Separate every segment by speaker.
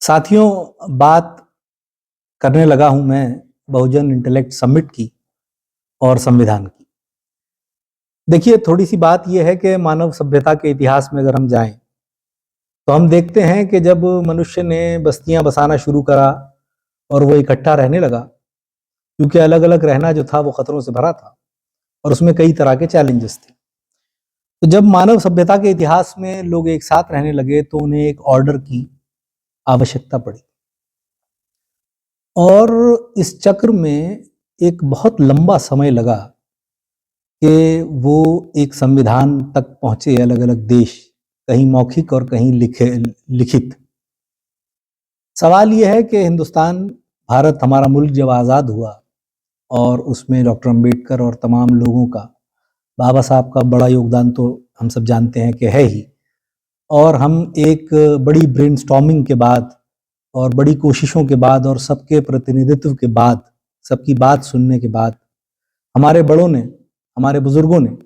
Speaker 1: साथियों, बात करने लगा हूं मैं बहुजन इंटेलेक्ट समिट की और संविधान की। देखिए, थोड़ी सी बात यह है कि मानव सभ्यता के इतिहास में अगर हम जाएं तो हम देखते हैं कि जब मनुष्य ने बस्तियां बसाना शुरू करा और वो इकट्ठा रहने लगा, क्योंकि अलग अलग रहना जो था वो खतरों से भरा था और उसमें कई तरह के चैलेंजेस थे। तो जब मानव सभ्यता के इतिहास में लोग एक साथ रहने लगे तो उन्हें एक ऑर्डर की आवश्यकता पड़ी और इस चक्र में एक बहुत लंबा समय लगा कि वो एक संविधान तक पहुंचे। अलग अलग देश, कहीं मौखिक और कहीं लिखित। सवाल यह है कि हिंदुस्तान, भारत, हमारा मुल्क जब आज़ाद हुआ और उसमें डॉक्टर अंबेडकर और तमाम लोगों का, बाबा साहब का बड़ा योगदान तो हम सब जानते हैं कि है ही। और हम एक बड़ी ब्रेनस्टॉर्मिंग के बाद और बड़ी कोशिशों के बाद और सबके प्रतिनिधित्व के बाद, सबकी बात सुनने के बाद, हमारे बड़ों ने, हमारे बुजुर्गों ने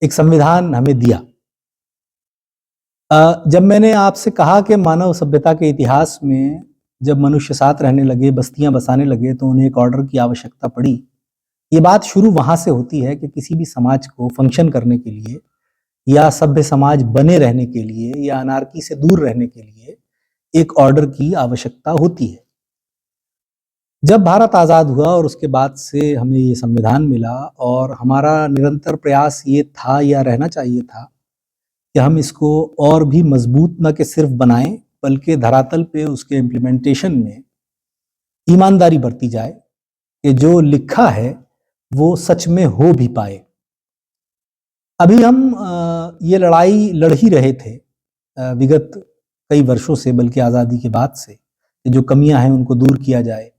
Speaker 1: एक संविधान हमें दिया। जब मैंने आपसे कहा कि मानव सभ्यता के इतिहास में जब मनुष्य साथ रहने लगे, बस्तियां बसाने लगे, तो उन्हें एक ऑर्डर की आवश्यकता पड़ी। ये बात शुरू वहां से होती है कि किसी भी समाज को फंक्शन करने के लिए या सभ्य समाज बने रहने के लिए या अनार्की से दूर रहने के लिए एक ऑर्डर की आवश्यकता होती है। जब भारत आज़ाद हुआ और उसके बाद से हमें ये संविधान मिला और हमारा निरंतर प्रयास ये था या रहना चाहिए था कि हम इसको और भी मजबूत न कि सिर्फ बनाएं, बल्कि धरातल पे उसके इम्प्लीमेंटेशन में ईमानदारी बरती जाए कि जो लिखा है वो सच में हो भी पाए। अभी हम ये लड़ाई लड़ ही रहे थे विगत कई वर्षों से, बल्कि आज़ादी के बाद से, कि जो कमियां हैं उनको दूर किया जाए।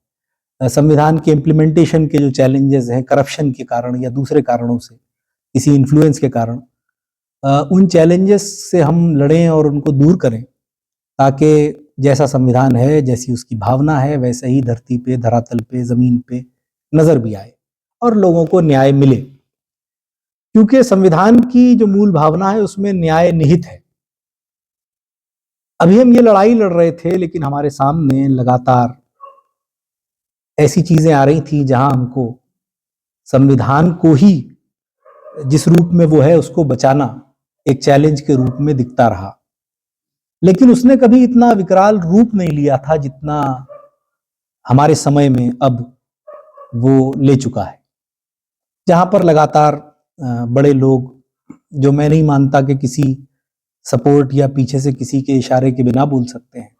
Speaker 1: संविधान के इम्प्लीमेंटेशन के जो चैलेंजेस हैं, करप्शन के कारण या दूसरे कारणों से, किसी इन्फ्लुएंस के कारण, उन चैलेंजेस से हम लड़ें और उनको दूर करें, ताकि जैसा संविधान है, जैसी उसकी भावना है, वैसे ही धरती पे, धरातल पे, जमीन पे नजर भी आए और लोगों को न्याय मिले। क्योंकि संविधान की जो मूल भावना है उसमें न्याय निहित है। अभी हम ये लड़ाई लड़ रहे थे, लेकिन हमारे सामने लगातार ऐसी चीजें आ रही थी जहां हमको संविधान को ही जिस रूप में वो है उसको बचाना एक चैलेंज के रूप में दिखता रहा। लेकिन उसने कभी इतना विकराल रूप नहीं लिया था जितना हमारे समय में अब वो ले चुका है। जहां पर लगातार बड़े लोग, जो मैं नहीं मानता कि किसी सपोर्ट या पीछे से किसी के इशारे के बिना बोल सकते हैं,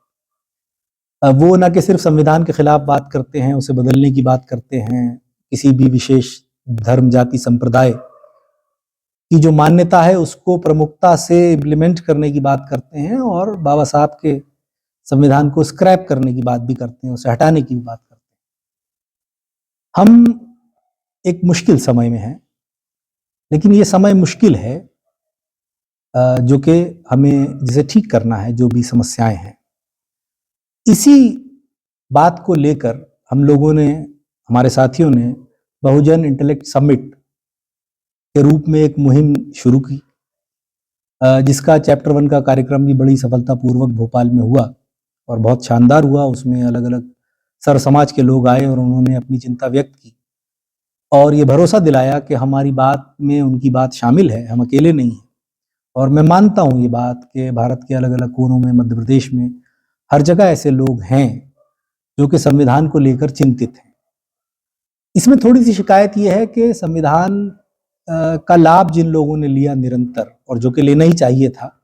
Speaker 1: वो न कि सिर्फ संविधान के खिलाफ बात करते हैं, उसे बदलने की बात करते हैं, किसी भी विशेष धर्म, जाति, संप्रदाय की जो मान्यता है उसको प्रमुखता से इम्प्लीमेंट करने की बात करते हैं और बाबा साहब के संविधान को स्क्रैप करने की बात भी करते हैं, उसे हटाने की भी बात करते हैं। हम एक मुश्किल समय में हैं, लेकिन ये समय मुश्किल है जो कि हमें जिसे ठीक करना है, जो भी समस्याएं हैं। इसी बात को लेकर हम लोगों ने, हमारे साथियों ने बहुजन इंटेलेक्ट समिट के रूप में एक मुहिम शुरू की, जिसका चैप्टर 1 का कार्यक्रम भी बड़ी सफलतापूर्वक भोपाल में हुआ और बहुत शानदार हुआ। उसमें अलग अलग सर समाज के लोग आए और उन्होंने अपनी चिंता व्यक्त की और ये भरोसा दिलाया कि हमारी बात में उनकी बात शामिल है, हम अकेले नहीं हैं। और मैं मानता हूँ ये बात कि भारत के अलग अलग कोनों में, मध्य प्रदेश में, हर जगह ऐसे लोग हैं जो कि संविधान को लेकर चिंतित हैं। इसमें थोड़ी सी शिकायत ये है कि संविधान का लाभ जिन लोगों ने लिया निरंतर, और जो कि लेना ही चाहिए था,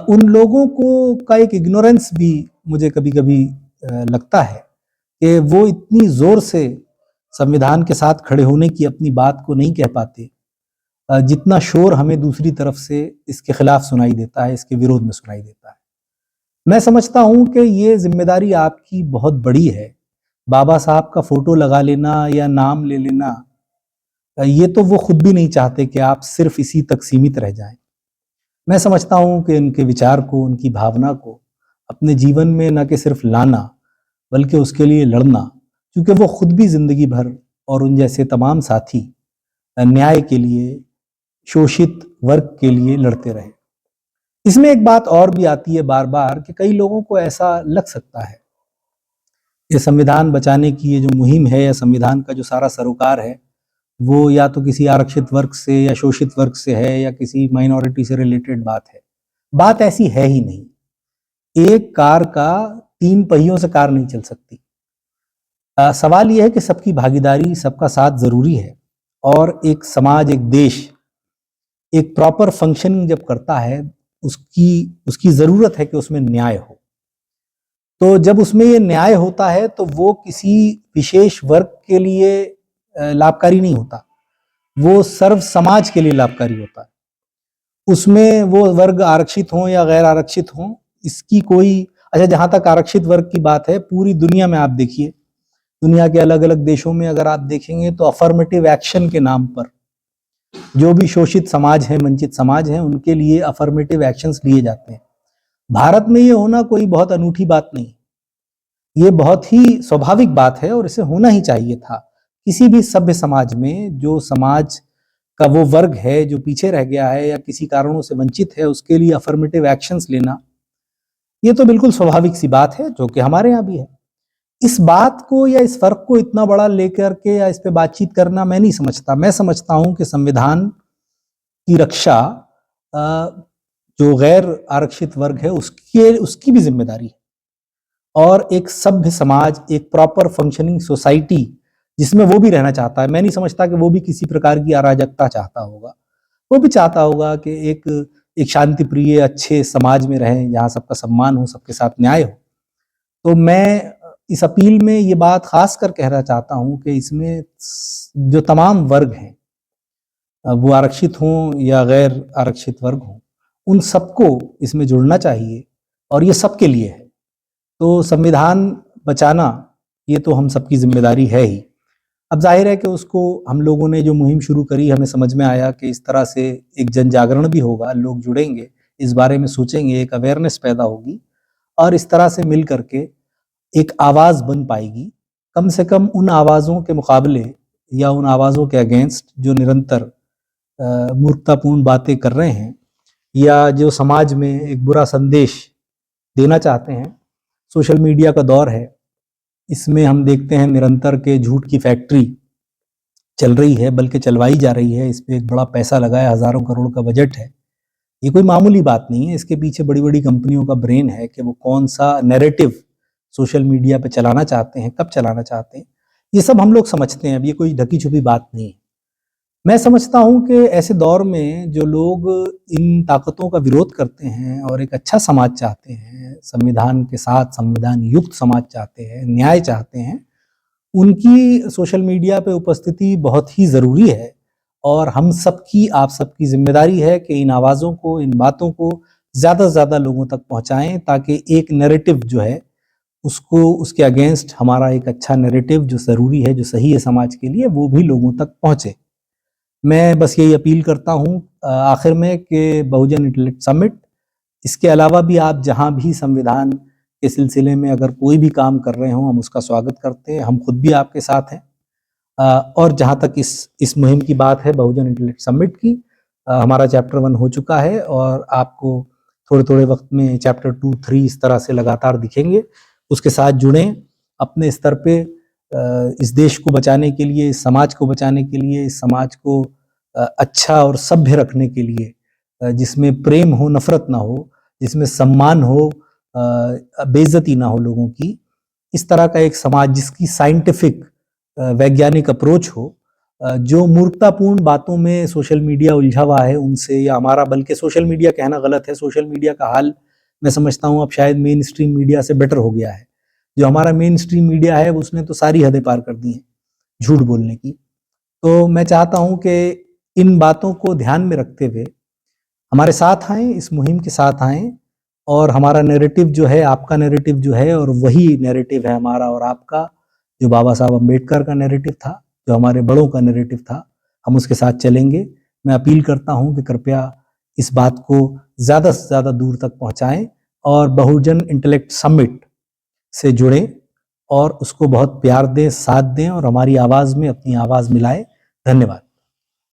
Speaker 1: उन लोगों को का एक इग्नोरेंस भी मुझे कभी कभी लगता है कि वो इतनी जोर से संविधान के साथ खड़े होने की अपनी बात को नहीं कह पाते जितना शोर हमें दूसरी तरफ से इसके खिलाफ सुनाई देता है, इसके विरोध में सुनाई देता है। मैं समझता हूं कि ये जिम्मेदारी आपकी बहुत बड़ी है। बाबा साहब का फोटो लगा लेना या नाम ले लेना, ये तो वो खुद भी नहीं चाहते कि आप सिर्फ इसी तक सीमित रह जाएं। मैं समझता हूं कि उनके विचार को, उनकी भावना को अपने जीवन में न कि सिर्फ लाना, बल्कि उसके लिए लड़ना, क्योंकि वो खुद भी जिंदगी भर और उन जैसे तमाम साथी न्याय के लिए, शोषित वर्ग के लिए लड़ते रहे। इसमें एक बात और भी आती है बार बार कि कई लोगों को ऐसा लग सकता है ये संविधान बचाने की ये जो मुहिम है या संविधान का जो सारा सरोकार है वो या तो किसी आरक्षित वर्ग से या शोषित वर्ग से है या किसी माइनॉरिटी से रिलेटेड बात है। बात ऐसी है ही नहीं। एक कार का 3 पहियों से कार नहीं चल सकती। सवाल यह है कि सबकी भागीदारी, सबका साथ जरूरी है और एक समाज, एक देश एक प्रॉपर फंक्शनिंग जब करता है उसकी जरूरत है कि उसमें न्याय हो। तो जब उसमें ये न्याय होता है तो वो किसी विशेष वर्ग के लिए लाभकारी नहीं होता, वो सर्व समाज के लिए लाभकारी होता है। उसमें वो वर्ग आरक्षित हों या गैर आरक्षित हों, इसकी कोई अच्छा, जहां तक आरक्षित वर्ग की बात है, पूरी दुनिया में आप देखिए, दुनिया के अलग अलग देशों में अगर आप देखेंगे तो अफर्मेटिव एक्शन के नाम पर जो भी शोषित समाज है, वंचित समाज है, उनके लिए अफर्मेटिव एक्शंस लिए जाते हैं। भारत में ये होना कोई बहुत अनूठी बात नहीं, ये बहुत ही स्वाभाविक बात है और इसे होना ही चाहिए था। किसी भी सभ्य समाज में जो समाज का वो वर्ग है जो पीछे रह गया है या किसी कारणों से वंचित है, उसके लिए अफर्मेटिव एक्शंस लेना ये तो बिल्कुल स्वाभाविक सी बात है, जो कि हमारे यहाँ भी है। इस बात को या इस फर्क को इतना बड़ा लेकर के या इस पे बातचीत करना मैं नहीं समझता। मैं समझता हूं कि संविधान की रक्षा जो गैर आरक्षित वर्ग है उसकी भी जिम्मेदारी है और एक सभ्य समाज, एक प्रॉपर फंक्शनिंग सोसाइटी जिसमें वो भी रहना चाहता है। मैं नहीं समझता कि वो भी किसी प्रकार की अराजकता चाहता होगा। वो भी चाहता होगा कि एक शांति प्रिय अच्छे समाज में रहें जहाँ सबका सम्मान हो, सबके साथ न्याय हो। तो मैं इस अपील में ये बात खास कर कहना चाहता हूँ कि इसमें जो तमाम वर्ग हैं, वो आरक्षित हों या गैर आरक्षित वर्ग हों, उन सबको इसमें जुड़ना चाहिए और ये सबके लिए है। तो संविधान बचाना ये तो हम सबकी जिम्मेदारी है ही। अब जाहिर है कि उसको हम लोगों ने जो मुहिम शुरू करी, हमें समझ में आया कि इस तरह से एक जन जागरण भी होगा, लोग जुड़ेंगे, इस बारे में सोचेंगे, एक अवेयरनेस पैदा होगी और इस तरह से मिल करके एक आवाज़ बन पाएगी, कम से कम उन आवाज़ों के मुकाबले या उन आवाज़ों के अगेंस्ट जो निरंतर मूर्खतापूर्ण बातें कर रहे हैं या जो समाज में एक बुरा संदेश देना चाहते हैं। सोशल मीडिया का दौर है, इसमें हम देखते हैं निरंतर के झूठ की फैक्ट्री चल रही है, बल्कि चलवाई जा रही है। इस पर एक बड़ा पैसा लगा है, हज़ारों करोड़ का बजट है। ये कोई मामूली बात नहीं है, इसके पीछे बड़ी बड़ी कंपनियों का ब्रेन है कि वो कौन सा नैरेटिव सोशल मीडिया पे चलाना चाहते हैं, कब चलाना चाहते हैं, ये सब हम लोग समझते हैं। अब ये कोई ढकी छुपी बात नहीं है। मैं समझता हूं कि ऐसे दौर में जो लोग इन ताकतों का विरोध करते हैं और एक अच्छा समाज चाहते हैं, संविधान के साथ संविधान युक्त समाज चाहते हैं, न्याय चाहते हैं, उनकी सोशल मीडिया पे उपस्थिति बहुत ही ज़रूरी है और हम सबकी, आप सबकी जिम्मेदारी है कि इन आवाज़ों को, इन बातों को ज़्यादा से ज़्यादा लोगों तक पहुँचाएँ, ताकि एक नैरेटिव जो है उसको, उसके अगेंस्ट हमारा एक अच्छा नैरेटिव जो ज़रूरी है, जो सही है समाज के लिए, वो भी लोगों तक पहुँचे। मैं बस यही अपील करता हूँ आखिर में कि बहुजन इंटेलेक्ट समिट, इसके अलावा भी आप जहाँ भी संविधान के सिलसिले में अगर कोई भी काम कर रहे हों, हम उसका स्वागत करते हैं। हम खुद भी आपके साथ हैं। और जहाँ तक इस मुहिम की बात है बहुजन इंटेलेक्ट समिट की, हमारा चैप्टर 1 हो चुका है और आपको थोड़े थोड़े वक्त में चैप्टर 2, 3 इस तरह से लगातार दिखेंगे। उसके साथ जुड़ें, अपने स्तर पे इस देश को बचाने के लिए, इस समाज को बचाने के लिए, इस समाज को अच्छा और सभ्य रखने के लिए, जिसमें प्रेम हो, नफरत ना हो, जिसमें सम्मान हो, बेइज्जती ना हो लोगों की, इस तरह का एक समाज जिसकी साइंटिफिक वैज्ञानिक अप्रोच हो, जो मूर्खतापूर्ण बातों में सोशल मीडिया उलझा हुआ है उनसे, या हमारा, बल्कि सोशल मीडिया कहना गलत है, सोशल मीडिया का हाल मैं समझता हूँ अब शायद मेन स्ट्रीम मीडिया से बेटर हो गया है। जो हमारा मेन स्ट्रीम मीडिया है उसने तो सारी हदें पार कर दी हैं झूठ बोलने की। तो मैं चाहता हूँ कि इन बातों को ध्यान में रखते हुए हमारे साथ आएँ, इस मुहिम के साथ आएँ और हमारा नैरेटिव जो है, आपका नैरेटिव जो है, और वही नैरेटिव है हमारा और आपका, जो बाबा साहब अम्बेडकर का नैरेटिव था, जो हमारे बड़ों का नैरेटिव था, हम उसके साथ चलेंगे। मैं अपील करता हूँ कि कृपया इस बात को ज़्यादा से ज़्यादा दूर तक पहुँचाएँ और बहुजन इंटेलेक्ट समिट से जुड़ें और उसको बहुत प्यार दें, साथ दें और हमारी आवाज़ में अपनी आवाज़ मिलाएं। धन्यवाद।